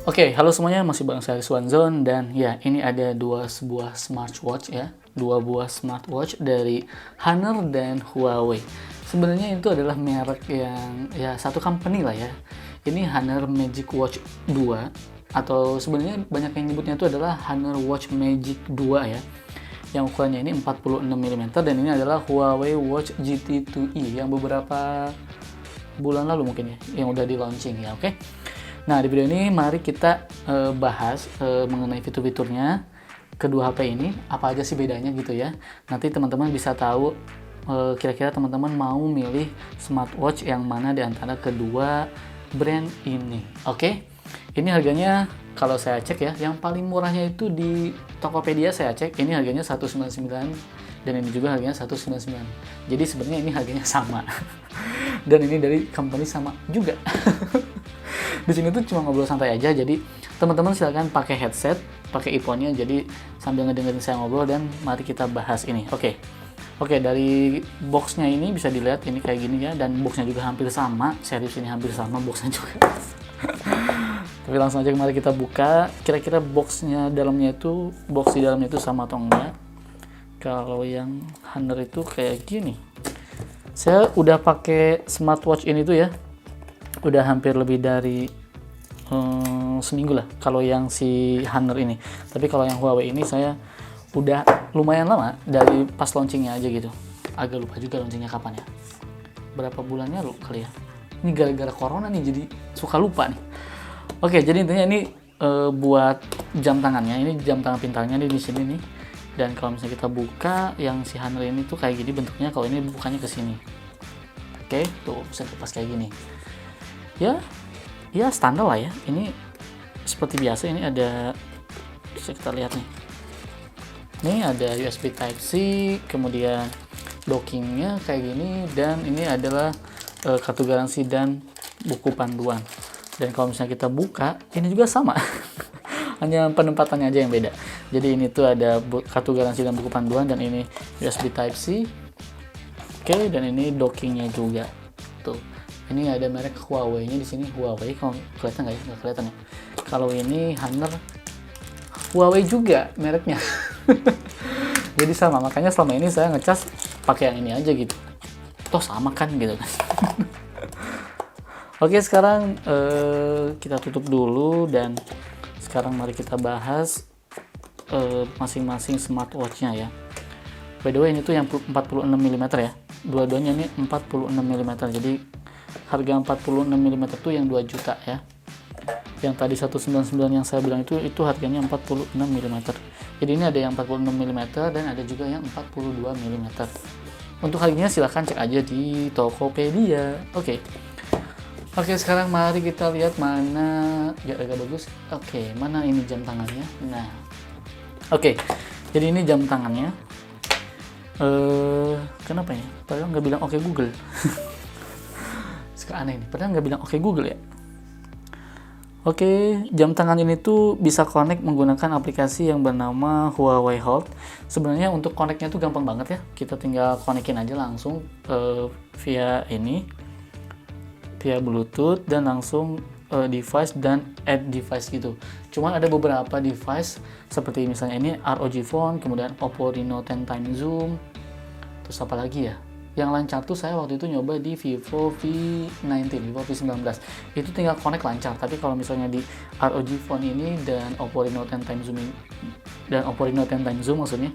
Oke, halo semuanya, masih bareng saya Swanzone dan ya ini ada sebuah smartwatch ya, dua buah smartwatch dari Honor dan Huawei. Sebenarnya itu adalah merek yang ya satu company lah ya. Ini Honor Magic Watch 2 atau sebenarnya banyak yang nyebutnya itu adalah Honor Watch Magic 2 ya. Yang ukurannya ini 46 mm dan ini adalah Huawei Watch GT2e yang beberapa bulan lalu mungkin ya, yang udah di launching ya, oke. Nah, di video ini mari kita bahas mengenai fitur-fiturnya kedua HP ini, apa aja sih bedanya gitu ya. Nanti teman-teman bisa tahu kira-kira teman-teman mau milih smartwatch yang mana di antara kedua brand ini. Oke. Ini harganya kalau saya cek ya, yang paling murahnya itu di Tokopedia saya cek, ini harganya 199 dan ini juga harganya 199. Jadi sebenarnya ini harganya sama. Dan ini dari company sama juga. Di sini tuh cuma ngobrol santai aja, jadi teman-teman silakan pakai headset, pakai earphone-nya, jadi sambil ngedengerin saya ngobrol dan mari kita bahas ini. Oke, dari boxnya ini bisa dilihat ini kayak gini ya, dan boxnya juga hampir sama, series ini hampir sama boxnya juga. Tapi langsung aja mari kita buka, kira-kira boxnya dalamnya itu, box di dalamnya itu sama atau enggak. Kalau yang Honor itu kayak gini. Saya udah pakai smartwatch ini tuh ya, udah hampir lebih dari seminggu lah kalau yang si Honor ini. Tapi kalau yang Huawei ini saya udah lumayan lama dari pas launchingnya aja gitu. Agak lupa juga launchingnya kapan ya. Berapa bulannya lu kali ya. Ini gara-gara corona nih jadi suka lupa nih. Oke, jadi intinya ini buat jam tangannya. Ini jam tangan pintarnya nih di sini nih. Dan kalau misalnya kita buka yang si Honor ini tuh kayak gini bentuknya, kalau ini bukannya ke sini. Oke, tuh bisa lepas kayak gini. Ya standar lah ya. Ini seperti biasa, ini ada, bisa kita lihat nih. Ini ada USB Type-C, kemudian dockingnya kayak gini, dan ini adalah kartu garansi dan buku panduan. Dan kalau misalnya kita buka, ini juga sama. Hanya penempatannya aja yang beda. Jadi ini tuh ada kartu garansi dan buku panduan, dan ini USB Type-C. Oke, dan ini dockingnya juga. Tuh. Ini ada merek Huawei-nya di sini, Huawei. Kalau kelihatan nggak ya? Nggak kelihatan ya. Kalau ini Honor, Huawei juga mereknya. Jadi sama, makanya selama ini saya ngecas pakai yang ini aja gitu. Toh sama kan gitu kan. Oke, sekarang kita tutup dulu dan sekarang mari kita bahas masing-masing smartwatch-nya ya. By the way, ini tuh yang 46 mm ya. Dua-duanya ini 46 mm. Jadi harga 46 mm itu yang 2 juta ya. Yang tadi 199 yang saya bilang itu harganya 46 mm. Jadi ini ada yang 46 mm dan ada juga yang 42 mm. Untuk harganya silahkan cek aja di Tokopedia. Oke, sekarang mari kita lihat mana agak bagus. Oke, mana ini jam tangannya. Nah, oke, jadi ini jam tangannya. Kenapa ya? Padahal nggak bilang oke Google. Suka aneh nih, padahal nggak bilang oke Google ya. Oke, jam tangan ini tuh bisa connect menggunakan aplikasi yang bernama Huawei Health. Sebenarnya untuk connect-nya tuh gampang banget ya. Kita tinggal connect-in aja langsung via Bluetooth dan langsung device dan add device gitu. Cuman ada beberapa device seperti misalnya ini ROG Phone, kemudian Oppo Reno 10 Time Zoom. Terus apa lagi ya? Yang lancar tuh saya waktu itu nyoba di Vivo V19. Itu tinggal connect lancar. Tapi kalau misalnya di ROG Phone ini dan Oppo Reno 10 Time Zoom ini, dan Oppo Reno 10 Time Zoom maksudnya,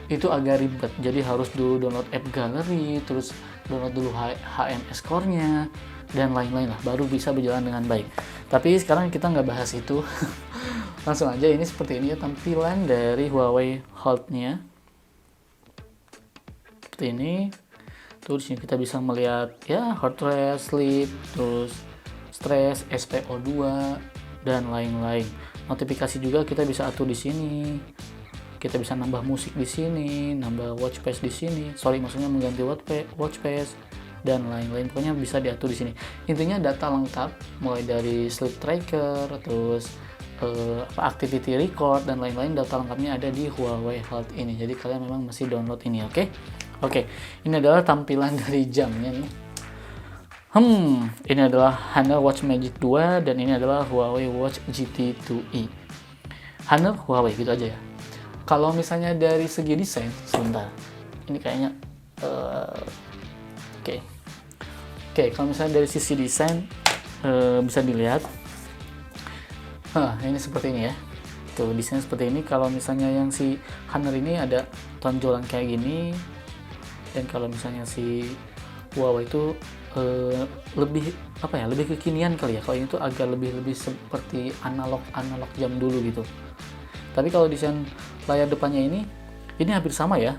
itu agak ribet. Jadi harus dulu download app gallery, terus download dulu HMS Core-nya dan lain-lain lah, baru bisa berjalan dengan baik. Tapi sekarang kita nggak bahas itu. Langsung aja, ini seperti ini ya tampilan dari Huawei Health-nya. Seperti ini. Terus di sini kita bisa melihat ya heart rate, sleep, terus stress, SpO2 dan lain-lain. Notifikasi juga kita bisa atur di sini. Kita bisa nambah musik di sini, nambah watch face di sini. Maksudnya mengganti watch face dan lain-lain. Pokoknya bisa diatur di sini. Intinya data lengkap mulai dari sleep tracker, terus activity record dan lain-lain, data lengkapnya ada di Huawei Health ini. Jadi kalian memang mesti download ini, oke? Oke, ini adalah tampilan dari jamnya nih. Ini adalah Honor Watch Magic 2 dan ini adalah Huawei Watch GT2e. Honor Huawei gitu aja ya. Kalau misalnya dari segi desain, sebentar. Ini kayaknya Oke, kalau misalnya dari sisi desain bisa dilihat. Ini seperti ini ya. Tuh, desain seperti ini. Kalau misalnya yang si Honor ini ada tonjolan kayak gini, dan kalau misalnya si Huawei itu lebih kekinian kali ya. Kalau ini tuh agak lebih seperti analog jam dulu gitu. Tapi kalau desain layar depannya ini hampir sama ya.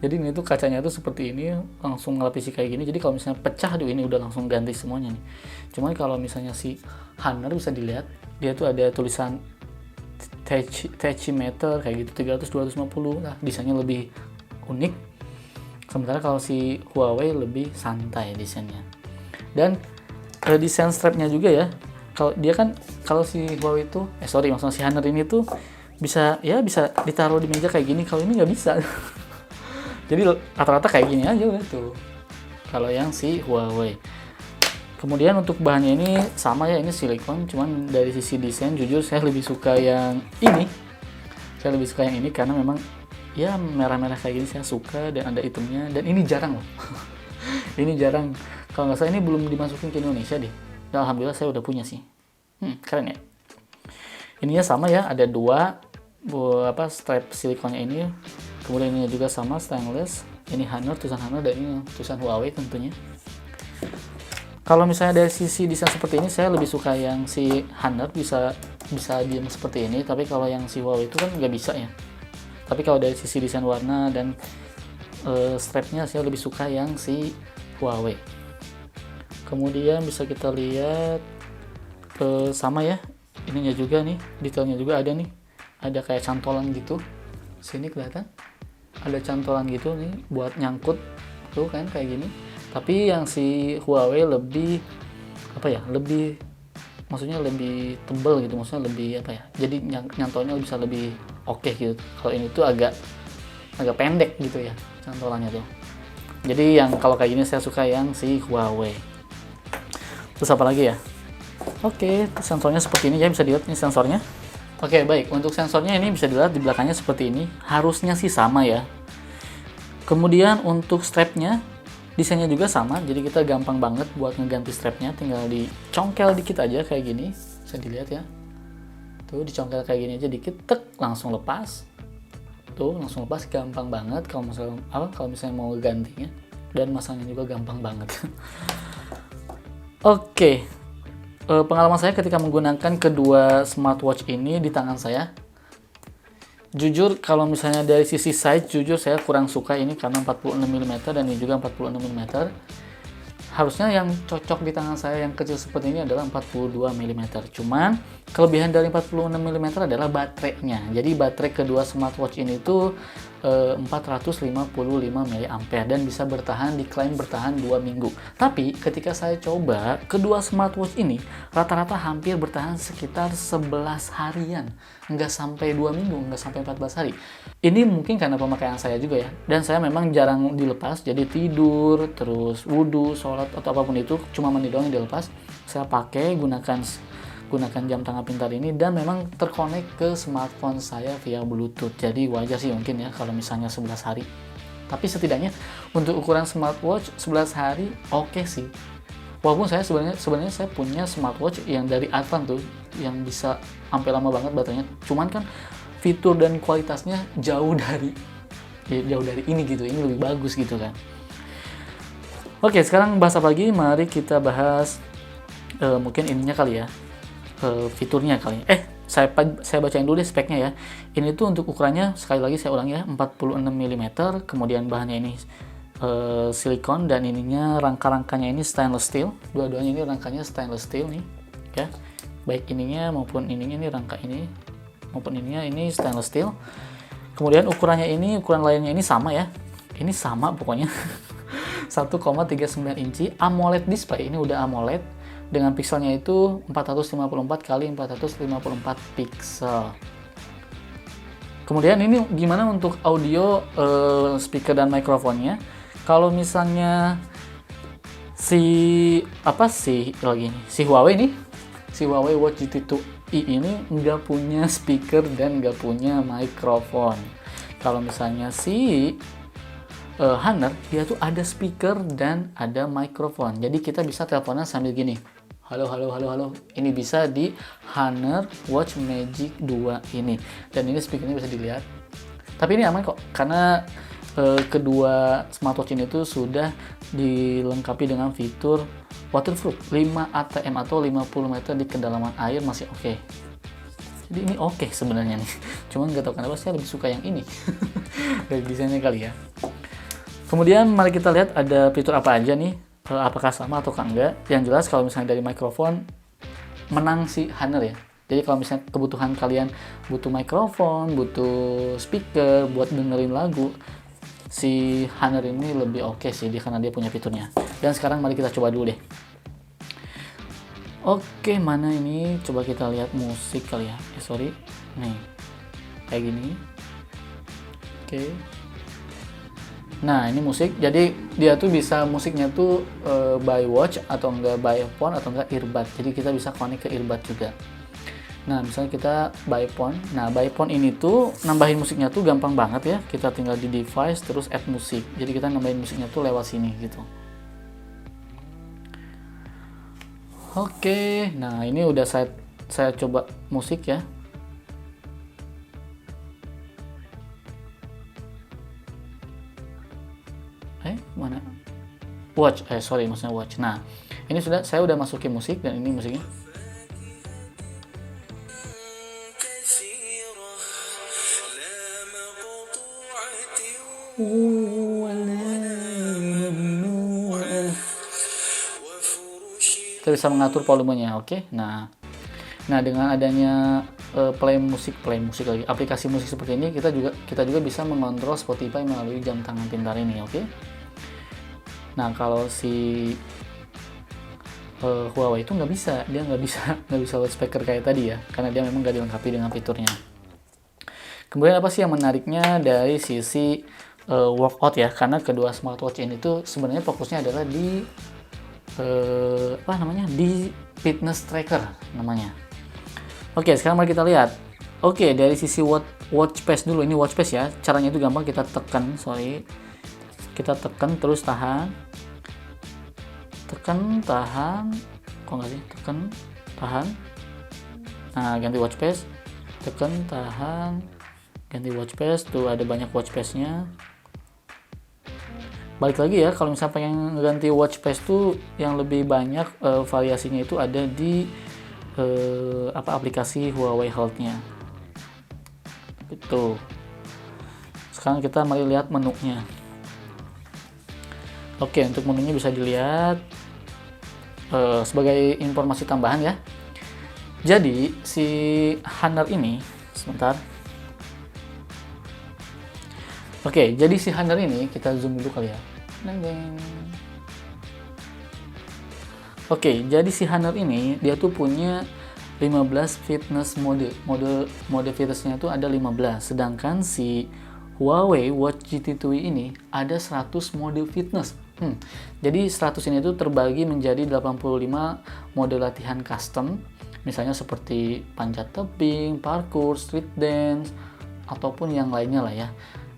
Jadi ini tuh kacanya tuh seperti ini, langsung ngelapisi kayak gini. Jadi kalau misalnya pecah ini udah langsung ganti semuanya nih. Cuman kalau misalnya si Honor bisa dilihat, dia tuh ada tulisan tachymeter kayak gitu 300 250. Nah, desainnya lebih unik. Sementara kalau si Huawei lebih santai desainnya. Dan desain strapnya juga ya. Kalau si Huawei itu maksudnya si Honor ini tuh bisa ditaruh di meja kayak gini. Kalau ini nggak bisa. Jadi rata-rata kayak gini aja udah tuh. Kalau yang si Huawei. Kemudian untuk bahannya ini sama ya, ini silikon. Cuman dari sisi desain jujur saya lebih suka yang ini. Karena memang ya merah-merah kayak gini saya suka, dan ada itemnya, dan ini jarang loh. Ini jarang. Kalau nggak salah ini belum dimasukin ke Indonesia deh. Dan alhamdulillah saya udah punya sih. Keren ya. Ininya sama ya, ada dua strap silikonnya ini. Kemudian ini juga sama stainless. Ini Honor, tulisan Honor, dan ini tulisan Huawei tentunya. Kalau misalnya dari sisi desain seperti ini, saya lebih suka yang si Honor bisa diam seperti ini. Tapi kalau yang si Huawei itu kan nggak bisa ya. Tapi kalau dari sisi desain warna dan strapnya, saya lebih suka yang si Huawei. Kemudian bisa kita lihat sama ya, ininya juga nih, detailnya juga ada nih, ada kayak cantolan gitu. Sini kelihatan ada cantolan gitu nih buat nyangkut tuh kan kayak gini. Tapi yang si Huawei lebih maksudnya lebih tebal gitu, maksudnya lebih jadi nyantolnya bisa lebih oke gitu. Kalau ini tuh agak pendek gitu ya cantolannya tuh. Jadi yang kalau kayak gini saya suka yang si Huawei. Terus apa lagi ya? Oke, sensornya seperti ini ya, bisa dilihat ini sensornya. Oke, baik. Untuk sensornya ini bisa dilihat di belakangnya seperti ini. Harusnya sih sama ya. Kemudian untuk strapnya, desainnya juga sama. Jadi kita gampang banget buat ngeganti strapnya. Tinggal dicongkel dikit aja kayak gini. Bisa dilihat ya. Tuh, dicongkel kayak gini aja dikit, tek, langsung lepas. Tuh, langsung lepas, gampang banget kalau misalnya mau gantinya. Dan masangnya juga gampang banget. Oke. Pengalaman saya ketika menggunakan kedua smartwatch ini di tangan saya, jujur kalau misalnya dari sisi size, jujur saya kurang suka ini karena 46 mm dan ini juga 46 mm. Harusnya yang cocok di tangan saya yang kecil seperti ini adalah 42 mm. Cuman kelebihan dari 46 mm adalah baterainya. Jadi baterai kedua smartwatch ini tuh 455 mAh dan bisa bertahan 2 minggu. Tapi ketika saya coba kedua smartwatch ini, rata-rata hampir bertahan sekitar 11 harian. Nggak sampai 2 minggu, nggak sampai 14 hari. Ini mungkin karena pemakaian saya juga ya. Dan saya memang jarang dilepas, jadi tidur, terus wudhu, sholat, atau apapun itu, cuma mandi doang yang dilepas. Saya pakai, gunakan jam tangan pintar ini, dan memang terkonek ke smartphone saya via Bluetooth. Jadi wajar sih mungkin ya kalau misalnya 11 hari. Tapi setidaknya untuk ukuran smartwatch 11 hari oke sih. Walaupun saya sebenarnya saya punya smartwatch yang dari Advan tuh yang bisa sampai lama banget baterainya. Cuman kan fitur dan kualitasnya jauh dari ini gitu. Ini lebih bagus gitu kan. Oke, sekarang bahas apa lagi? Mari kita bahas mungkin ininya kali ya. Fiturnya kali. Saya bacain dulu deh speknya ya. Ini tuh untuk ukurannya, sekali lagi saya ulangi ya, 46 mm, kemudian bahannya ini silikon, dan ininya rangka-rangkanya ini stainless steel. Dua-duanya ini rangkanya stainless steel nih, ya. Baik ininya maupun ininya, ini rangka ini maupun ininya ini stainless steel. Kemudian ukuran layarnya ini sama ya. Ini sama pokoknya. 1,39 inci AMOLED display. Ini udah AMOLED. Dengan pixelnya itu 454 x 454 pixel. Kemudian ini gimana untuk audio, speaker dan mikrofonnya? Kalau misalnya si apa sih lagi nih? Si Huawei nih, si Huawei Watch GT2i ini nggak punya speaker dan nggak punya mikrofon. Kalau misalnya si Honor, dia tuh ada speaker dan ada mikrofon. Jadi kita bisa teleponan sambil gini. Halo, halo, halo, halo. Ini bisa di Honor Watch Magic 2 ini. Dan ini speakernya bisa dilihat. Tapi ini aman kok, karena kedua smartwatch ini tuh sudah dilengkapi dengan fitur waterproof 5 ATM atau 50 meter di kedalaman air masih oke. Jadi ini oke sebenarnya nih. Cuman nggak tahu kenapa saya lebih suka yang ini. Dari desainnya kali ya. Kemudian mari kita lihat ada fitur apa aja nih, apakah sama atau enggak. Yang jelas kalau misalnya dari mikrofon menang si Honor ya. Jadi kalau misalnya kebutuhan kalian butuh mikrofon, butuh speaker buat dengerin lagu, si Honor ini lebih oke sih karena dia punya fiturnya. Dan sekarang mari kita coba dulu deh. Oke, mana ini? Coba kita lihat musik kali ya. Sorry. Nih. Kayak gini. Oke. Nah, ini musik. Jadi dia tuh bisa musiknya tuh by watch atau enggak by phone atau enggak earbud. Jadi kita bisa connect ke earbud juga. Nah, misalnya kita by phone. Nah, by phone ini tuh nambahin musiknya tuh gampang banget ya. Kita tinggal di device terus add musik. Jadi kita nambahin musiknya tuh lewat sini gitu. Oke. Nah, ini udah saya coba musik ya. Mana? Watch, sorry maksudnya watch. Nah, ini saya udah masukin musik dan ini musiknya. Kita bisa mengatur volumenya, oke? Nah, dengan adanya play musik lagi, aplikasi musik seperti ini, kita juga bisa mengontrol Spotify melalui jam tangan pintar ini, oke? Nah, kalau si Huawei itu nggak bisa, dia nggak bisa loudspeaker kayak tadi ya, karena dia memang nggak dilengkapi dengan fiturnya. Kemudian apa sih yang menariknya dari sisi workout ya? Karena kedua smartwatch ini tuh sebenarnya fokusnya adalah di di fitness tracker namanya. Oke, sekarang mari kita lihat. Oke, dari sisi watch face dulu. Ini watch face ya. Caranya itu gampang, kita tekan, kita tekan terus tahan, kok nggak sih, tekan tahan. Nah, ganti watch face, tekan tahan, ganti watch face. Tuh ada banyak watch face nya. Balik lagi ya, kalau misalnya pengen ganti watch face tuh yang lebih banyak variasinya itu ada di aplikasi Huawei Health nya gitu. Sekarang kita mari lihat menunya. Oke, untuk menunya bisa dilihat sebagai informasi tambahan ya. Jadi si Honor ini, sebentar. Oke, jadi si Honor ini kita zoom dulu kali ya. Oke, jadi si Honor ini dia tuh punya 15 fitness mode fitnessnya tuh ada 15, sedangkan si Huawei Watch GT2 ini ada 100 mode fitness. Jadi 100 ini tuh terbagi menjadi 85 mode latihan custom, misalnya seperti panjat tebing, parkour, street dance, ataupun yang lainnya lah ya.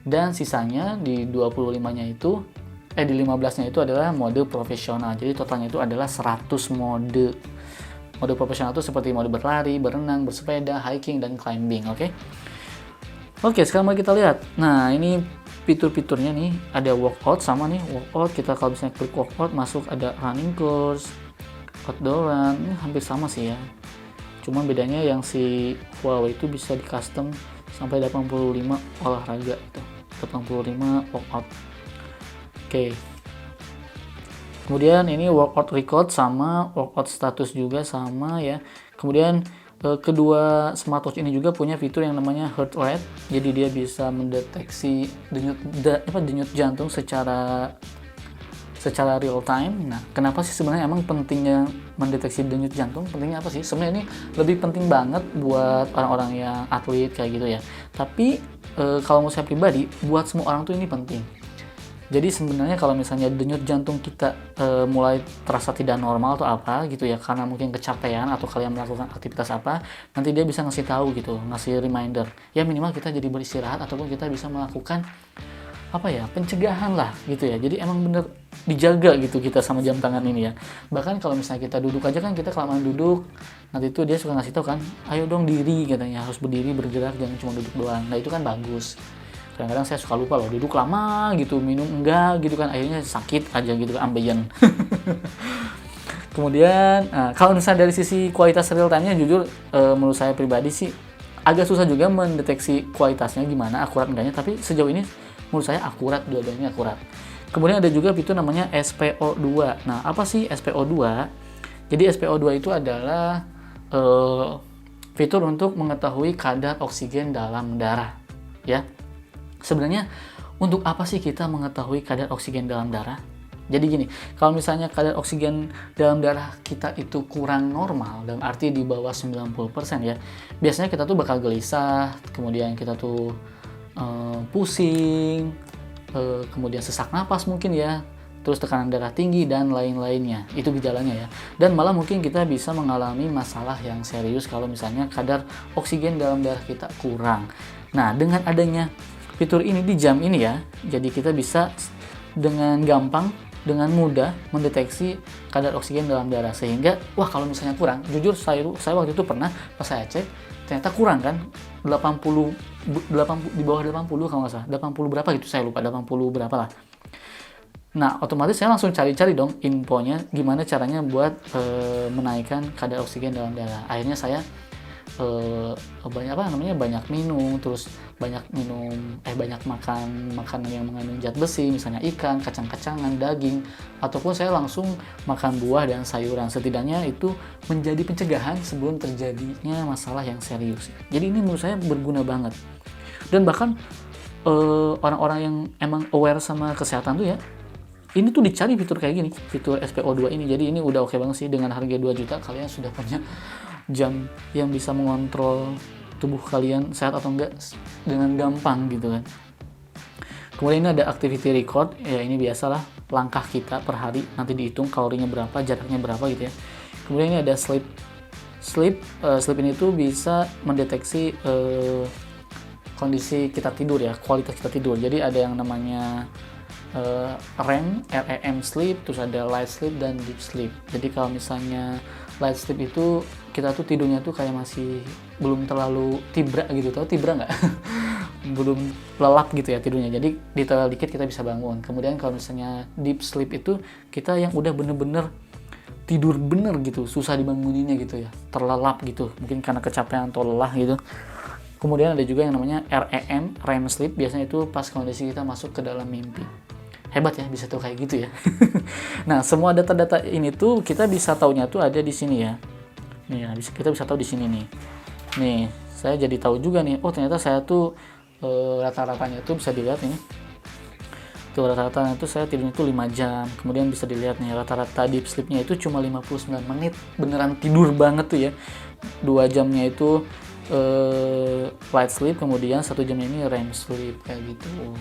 Dan sisanya di 25-nya itu di 15-nya itu adalah mode profesional. Jadi totalnya itu adalah 100 mode. Mode profesional itu seperti mode berlari, berenang, bersepeda, hiking, dan climbing, oke? Oke, sekarang mari kita lihat. Nah, ini fitur-fiturnya nih, ada workout sama nih, workout. Kita kalau misalnya klik workout, masuk ada running course, outdooran, ini hampir sama sih ya. Cuman bedanya yang si Huawei itu bisa di custom sampai 85 olahraga itu, 85 workout. Oke. Kemudian ini workout record sama workout status juga sama ya. Kemudian kedua smartwatch ini juga punya fitur yang namanya heart rate. Jadi dia bisa mendeteksi denyut jantung secara real time. Nah, kenapa sih sebenarnya emang pentingnya mendeteksi denyut jantung? Pentingnya apa sih? Sebenarnya ini lebih penting banget buat orang-orang yang atlet kayak gitu ya. Tapi kalau menurut saya pribadi, buat semua orang tuh ini penting. Jadi sebenarnya kalau misalnya denyut jantung kita mulai terasa tidak normal atau apa gitu ya, karena mungkin kecapean atau kalian melakukan aktivitas apa, nanti dia bisa ngasih tahu gitu, ngasih reminder. Ya minimal kita jadi beristirahat ataupun kita bisa melakukan apa ya, pencegahan lah gitu ya. Jadi emang bener dijaga gitu kita sama jam tangan ini ya. Bahkan kalau misalnya kita duduk aja kan, kita kelamaan duduk, nanti itu dia suka ngasih tahu kan, ayo dong diri katanya, harus berdiri bergerak, jangan cuma duduk doang. Nah itu kan bagus. Kadang-kadang saya suka lupa loh, duduk lama gitu, minum enggak gitu kan, akhirnya sakit aja gitu kan, ambeien. Kemudian kalau misalnya dari sisi kualitas real time-nya, jujur menurut saya pribadi sih agak susah juga mendeteksi kualitasnya gimana, akurat enggaknya, tapi sejauh ini menurut saya akurat, dua-duanya akurat. Kemudian ada juga fitur namanya SPO2. Nah, apa sih SPO2? Jadi SPO2 itu adalah fitur untuk mengetahui kadar oksigen dalam darah, ya. Sebenarnya untuk apa sih kita mengetahui kadar oksigen dalam darah? Jadi gini, kalau misalnya kadar oksigen dalam darah kita itu kurang normal, dalam arti di bawah 90% ya, biasanya kita tuh bakal gelisah, kemudian kita tuh pusing, kemudian sesak napas mungkin ya, terus tekanan darah tinggi dan lain-lainnya. Itu gejalanya ya. Dan malah mungkin kita bisa mengalami masalah yang serius kalau misalnya kadar oksigen dalam darah kita kurang. Nah, dengan adanya fitur ini di jam ini ya, jadi kita bisa dengan gampang, dengan mudah mendeteksi kadar oksigen dalam darah, sehingga wah kalau misalnya kurang, jujur saya waktu itu pernah pas saya cek ternyata kurang kan, 80 di bawah 80 kalau nggak salah, 80 berapa gitu, saya lupa, 80 berapa lah. Nah, otomatis saya langsung cari-cari dong infonya gimana caranya buat menaikkan kadar oksigen dalam darah. Akhirnya saya banyak minum, terus banyak makan makanan yang mengandung zat besi, misalnya ikan, kacang-kacangan, daging, ataupun saya langsung makan buah dan sayuran. Setidaknya itu menjadi pencegahan sebelum terjadinya masalah yang serius. Jadi ini menurut saya berguna banget. Dan bahkan orang-orang yang emang aware sama kesehatan tuh ya, ini tuh dicari fitur kayak gini, fitur SPO2 ini. Jadi ini udah oke banget sih, dengan harga 2 juta kalian sudah punya jam yang bisa mengontrol tubuh kalian sehat atau enggak dengan gampang gitu kan. Kemudian ini ada activity record, ya ini biasalah langkah kita per hari, nanti dihitung kalorinya berapa, jaraknya berapa gitu ya. Kemudian ini ada sleep ini tuh bisa mendeteksi kondisi kita tidur ya, kualitas kita tidur. Jadi ada yang namanya REM sleep, terus ada light sleep dan deep sleep. Jadi kalau misalnya light sleep itu kita tuh tidurnya tuh kayak masih belum terlalu tibra gitu, tahu tibra nggak? Belum lelap gitu ya tidurnya, jadi detail dikit kita bisa bangun. Kemudian kalau misalnya deep sleep itu kita yang udah bener-bener tidur bener gitu, susah dibanguninnya gitu ya, terlelap gitu, mungkin karena kecapean atau lelah gitu. Kemudian ada juga yang namanya REM sleep, biasanya itu pas kondisi kita masuk ke dalam mimpi. Hebat ya, bisa tuh kayak gitu ya. Nah, semua data-data ini tuh kita bisa taunya tuh ada di sini ya. Nih ya, kita bisa tahu di sini nih. Nih, saya jadi tahu juga nih. Oh, ternyata saya tuh rata-ratanya tuh bisa dilihat ini. Tuh rata-ratanya tuh saya tidurnya tuh 5 jam. Kemudian bisa dilihat nih rata-rata deep sleep-nya itu cuma 59 menit. Beneran tidur banget tuh ya. 2 jamnya itu light sleep, kemudian 1 jamnya ini REM sleep kayak gitu.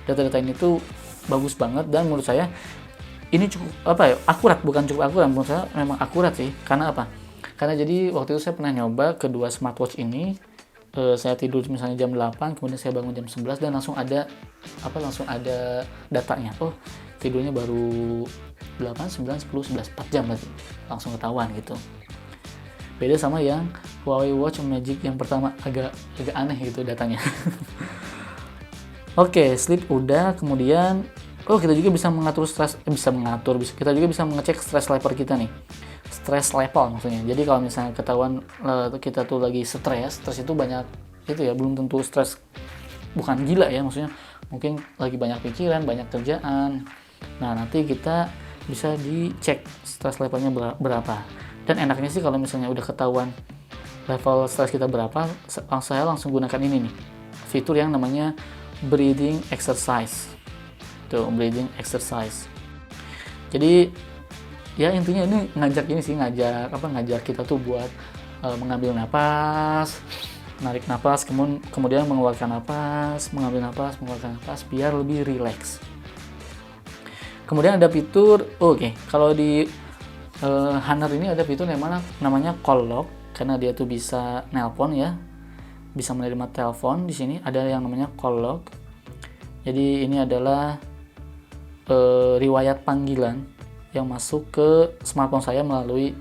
Data-data ini tuh bagus banget, dan menurut saya ini cukup akurat, bukan cukup akurat, menurut saya memang akurat sih. Karena apa? Karena jadi waktu itu saya pernah nyoba kedua smartwatch ini, saya tidur misalnya jam 8, kemudian saya bangun jam 11 dan langsung ada datanya. Oh, tidurnya baru 8, 9, 10, 11, 4 jam berarti. Langsung ketahuan gitu. Beda sama yang Huawei Watch Magic yang pertama, agak aneh gitu datanya. Oke, sleep udah, kemudian kita juga bisa mengatur stres, kita juga bisa mengecek stress level kita nih. Stress level maksudnya. Jadi kalau misalnya ketahuan kita tuh lagi stres itu banyak itu ya, belum tentu stres, bukan gila ya, maksudnya mungkin lagi banyak pikiran, banyak kerjaan. Nah, nanti kita bisa dicek stress levelnya berapa. Dan enaknya sih kalau misalnya udah ketahuan level stres kita berapa, saya langsung gunakan ini nih, fitur yang namanya breathing exercise. Tuh, breathing exercise. Jadi ya intinya ini ngajak kita tuh buat mengambil napas, menarik napas, kemudian mengeluarkan napas, mengambil napas, mengeluarkan napas biar lebih rileks. Kemudian ada fitur, kalau di Honor ini ada fitur yang namanya call log, karena dia tuh bisa nelpon ya, bisa menerima telepon. Di sini ada yang namanya call log. Jadi ini adalah riwayat panggilan yang masuk ke smartphone saya melalui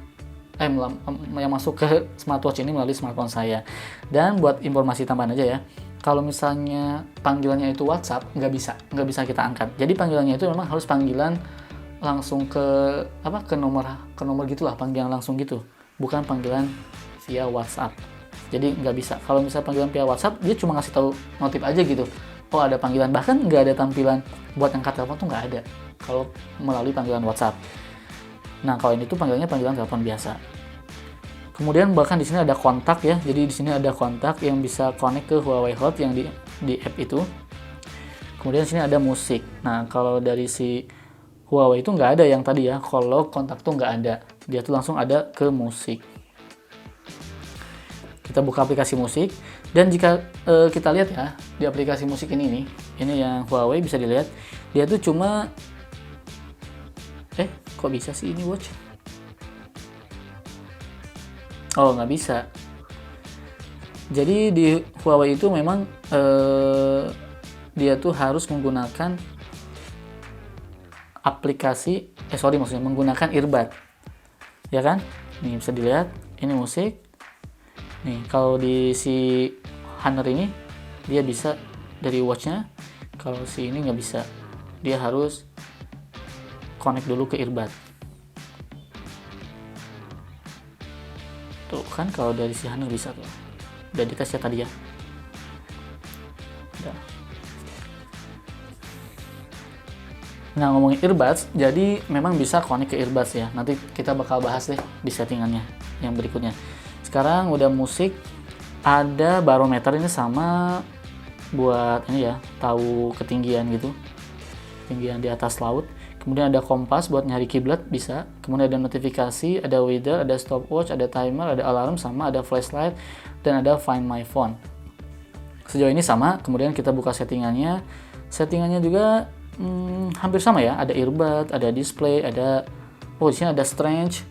yang masuk ke smartwatch ini melalui smartphone saya. Dan buat informasi tambahan aja ya, kalau misalnya panggilannya itu WhatsApp, nggak bisa kita angkat. Jadi panggilannya itu memang harus panggilan langsung ke nomor gitulah, panggilan langsung gitu, bukan panggilan via WhatsApp. Jadi nggak bisa. Kalau misalnya panggilan via WhatsApp, dia cuma ngasih tahu notif aja gitu, oh ada panggilan, bahkan nggak ada tampilan buat angkat telepon tuh nggak ada kalau melalui panggilan WhatsApp. Nah, kalau ini tuh panggilannya panggilan telepon biasa. Kemudian bahkan di sini ada kontak ya. Jadi di sini ada kontak yang bisa connect ke Huawei Hot yang di app itu. Kemudian di sini ada musik. Nah, kalau dari si Huawei itu nggak ada yang tadi ya, kalau kontak tuh nggak ada. Dia tuh langsung ada ke musik. Kita buka aplikasi musik, dan jika kita lihat ya, di aplikasi musik ini yang Huawei bisa dilihat, dia tuh cuma kok bisa sih ini watch? Oh, nggak bisa. Jadi di Huawei itu memang dia tuh harus menggunakan aplikasi, maksudnya menggunakan earbud, ya kan? Nih bisa dilihat, ini musik. Nih kalau di si Honor ini dia bisa dari watchnya, kalau si ini nggak bisa, dia harus connect dulu ke earbud. Tuh kan kalau dari si Honor bisa tuh. Udah dites ya tadi ya. Udah. Nah, ngomongin earbuds, jadi memang bisa connect ke earbuds ya. Nanti kita bakal bahas deh di settingannya yang berikutnya. Sekarang udah musik, ada barometer ini sama buat ini ya, tahu ketinggian gitu. Ketinggian di atas laut. Kemudian ada kompas buat nyari kiblat bisa. Kemudian ada notifikasi, ada weather, ada stopwatch, ada timer, ada alarm, sama ada flashlight, dan ada find my phone. Sejauh ini sama. Kemudian kita buka settingannya. Settingannya juga hampir sama ya. Ada earbud, ada display, ada di sini ada strange,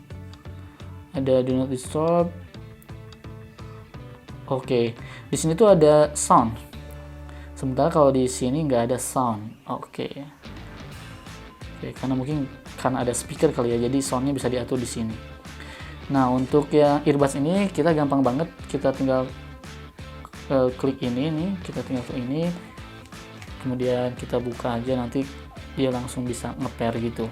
ada do not disturb. Di sini tuh ada sound. Sementara kalau di sini nggak ada sound. Karena ada speaker kali ya, jadi soundnya bisa diatur di sini. Nah, untuk yang earbuds ini kita gampang banget, kita tinggal klik ini nih, kita tinggal klik ini, kemudian kita buka aja, nanti dia langsung bisa nge-pair gitu.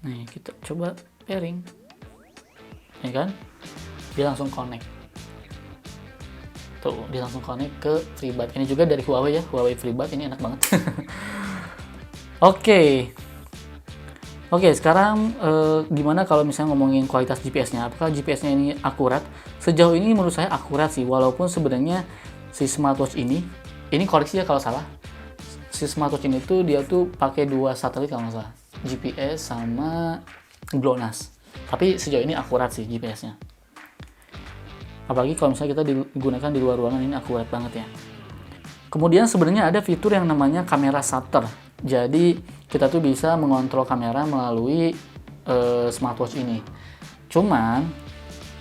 Nih kita coba pairing, ya kan? Dia langsung connect. Tuh, dia langsung connect ke FreeBuds. Ini juga dari Huawei ya, Huawei FreeBuds, ini enak banget. Oke, sekarang gimana kalau misalnya ngomongin kualitas GPS-nya? Apakah GPS-nya ini akurat? Sejauh ini menurut saya akurat sih, walaupun sebenarnya si smartwatch ini koreksi ya kalau salah. Si smartwatch ini tuh dia tuh pakai 2 satelit kalau nggak salah, GPS sama GLONASS. Tapi sejauh ini akurat sih GPS-nya. Apalagi kalau misalnya kita digunakan di luar ruangan, ini akurat banget ya. Kemudian sebenarnya ada fitur yang namanya kamera shutter. Jadi kita tuh bisa mengontrol kamera melalui smartwatch ini. Cuman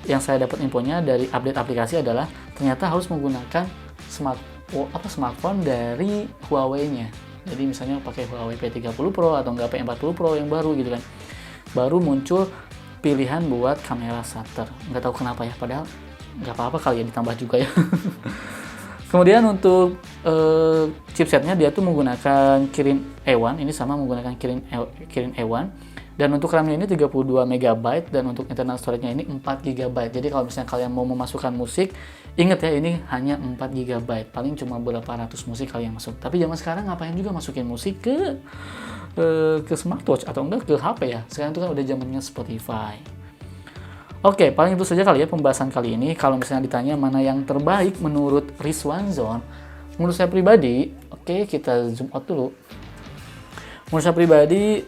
yang saya dapat infonya dari update aplikasi adalah ternyata harus menggunakan smartphone dari Huawei-nya. Jadi misalnya pakai Huawei P30 Pro atau enggak P40 Pro yang baru gitu kan. Baru muncul pilihan buat kamera shutter. Nggak tahu kenapa ya, padahal nggak apa-apa kali ya ditambah juga ya. Kemudian untuk chipsetnya dia tuh menggunakan Kirin E1, ini sama menggunakan Kirin E1, dan untuk RAM-nya ini 32 MB dan untuk internal storage-nya ini 4 GB. Jadi kalau misalnya kalian mau memasukkan musik, ingat ya ini hanya 4 GB, paling cuma berapa ratus musik kalian masuk. Tapi zaman sekarang ngapain juga masukin musik ke smartwatch atau enggak ke HP ya? Sekarang itu kan udah zamannya Spotify. Oke, paling itu saja kali ya pembahasan kali ini. Kalau misalnya ditanya mana yang terbaik menurut Rizwan Zone, menurut saya pribadi, kita zoom out dulu. Menurut saya pribadi,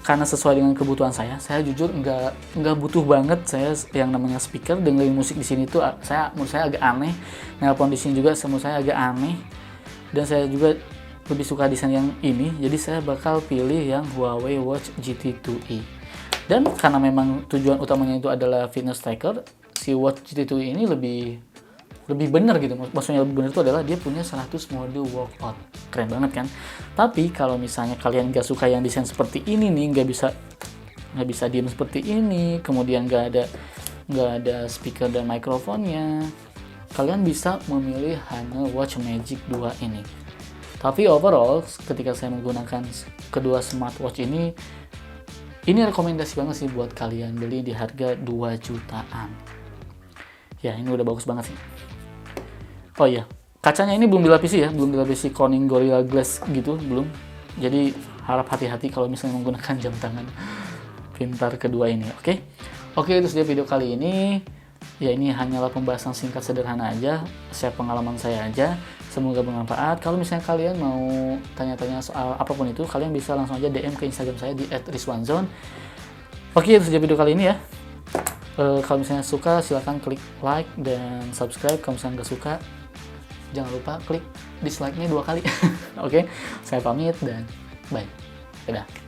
karena sesuai dengan kebutuhan saya jujur nggak butuh banget saya yang namanya speaker. Dengerin musik di sini tuh menurut saya agak aneh, nelpon di sini juga menurut saya agak aneh, dan saya juga lebih suka desain yang ini, jadi saya bakal pilih yang Huawei Watch GT2e. Dan karena memang tujuan utamanya itu adalah fitness tracker, si Watch GT2e ini lebih benar gitu. Maksudnya lebih benar itu adalah dia punya 100 mode workout. Keren banget kan? Tapi kalau misalnya kalian gak suka yang desain seperti ini nih, nggak bisa diem seperti ini, kemudian nggak ada speaker dan mikrofonnya, kalian bisa memilih Honor Watch Magic 2 ini. Tapi overall, ketika saya menggunakan kedua smartwatch ini rekomendasi banget sih buat kalian beli di harga 2 jutaan. Ya, ini udah bagus banget sih. Oh iya, kacanya ini belum dilapisi ya, belum dilapisi Corning Gorilla Glass gitu, belum. Jadi harap hati-hati kalau misalnya menggunakan jam tangan pintar kedua ini, oke? Oke, itu saja video kali ini. Ya, ini hanyalah pembahasan singkat sederhana aja, share pengalaman saya aja. Semoga bermanfaat. Kalau misalnya kalian mau tanya-tanya soal apapun itu, kalian bisa langsung aja DM ke Instagram saya di @rizwanzone. Oke, itu saja video kali ini ya. Kalau misalnya suka, silahkan klik like dan subscribe. Kalau misalnya nggak suka, jangan lupa klik dislike-nya 2 kali. Oke, saya pamit dan bye. Dadah.